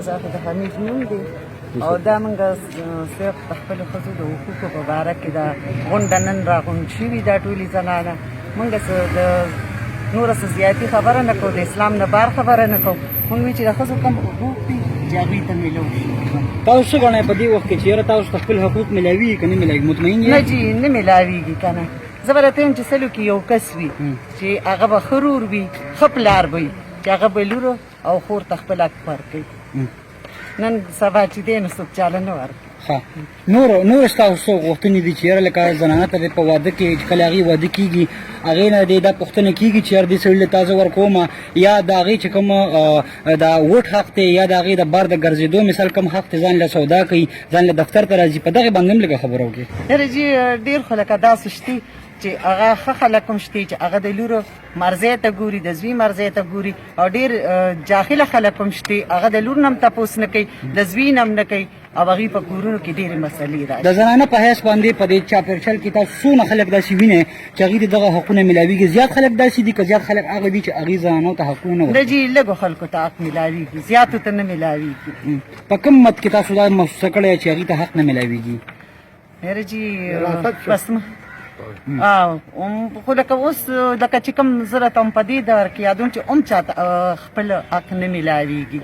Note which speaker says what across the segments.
Speaker 1: آزاد د حمید نوم دی او دا موږ صرف د خپلو ښځو د حقوقو په باره کې دا غونډه نن راغونډ شوي دا ټولې زنانه موږ څه د نوره څه زیاتي خبره نه کوو د اسلام نه بار خبره نه کوو موږ وایو چې د ښځو کوم حقوق دي چې هغوی ته میلو شي.
Speaker 2: تاسو څه ګڼئ په دې وخت کې چې یاره تاسو ته خپل حقوق میلاویږي که نه میلاویږي مطمئن
Speaker 1: نه جي نه میلاویږي که نه زه به راته یم چې سلو کې یو کس وي چې هغه به ښه رور وي ښه پلار به وي چې هغه به لور او خور ته خپل حق ورکوي. نن سبا چې دی نو څوک چاله نه ورکوي.
Speaker 2: نور ستاسو څه غوښتنې دي چې یاره لکه زنانه ته په واده کې چې کله هغې واده کېږي هغې نه دې دا پوښتنه کېږي چې یاره دې سړي له تا زه ورکوم یا د هغې چې کوم د ووټ حق دی یا د هغې د بار د ګرځېدو مثال کوم حق دی ځان له سودا کوي ځان له دفتر ته راځي په دغې باندې هم لږه خبره وکړي.
Speaker 1: یاره جي ډېر خو لکه داسې شتي چې هغه ښه خلک هم شته چې هغه د لورو مرضۍ ته ګوري د زوی مرضۍ ته ګوري او ډېر جاهله خلک هم شته هغه د لور نه هم تپوس نه کوي د زوی نه هم نه کوي او هغوی په کورونو کې ډېرې مسلې راځي.
Speaker 2: د زنانه په حیث باندې په دې چاپېرچل کې تاسو څونه خلک داسې وینئ چې هغوی ته دغه حقونه میلاویږي زیات خلک داسې دي که زیات خلک هغه دي چې هغوی زنانو ته حقونه نه
Speaker 1: ورکوي؟ جي لږو خلکو ته حق میلاویږي زیاتو ته نه میلاویږي.
Speaker 2: په کوم مد کې تاسو دا محسوسه کړی چې هغوی ته حق نه میلاویږي؟
Speaker 1: یاره جي بس خو لکه اوس لکه چې کوم زه راته په دې دور کې یادوم چې چاته خپل حق نه میلاویږي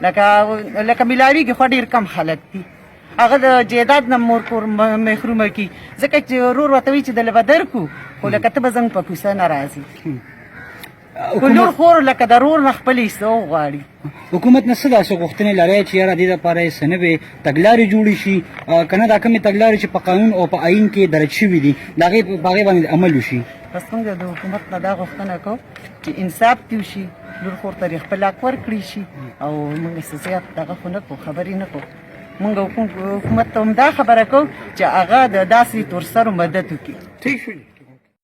Speaker 1: لکه میلاویږي خو ډېر کم خلک دي هغه د جیداد نه مور کور محرومه کي ځکه چې ورور ورته وایي چې دله به درکړو خو لکه ته به زموږ په کوڅه نه راځي خو لور خور لکه د رور نه خپل حصه وغواړي.
Speaker 2: حکومت نه څه داسې غوښتنې لرئ چې یاره دې دپاره یې څه نوې تګلارې جوړې شي که نه دا کومې تګلارې چې په قانون او په آیین کې درج شوي دي د هغې په هغې باندې عمل وشي؟
Speaker 1: بس موږ د حکومت نه دا غوښتنه کوو چې انصاف دې وشي لور خور ته خپل حق ورکړي شي او موږ څه زیات دغه خو نه کوو خبرې نه کوو موږ حکومت ته هم دا خبره کوو چې هغه د داسې تورسرو مدد وکړي.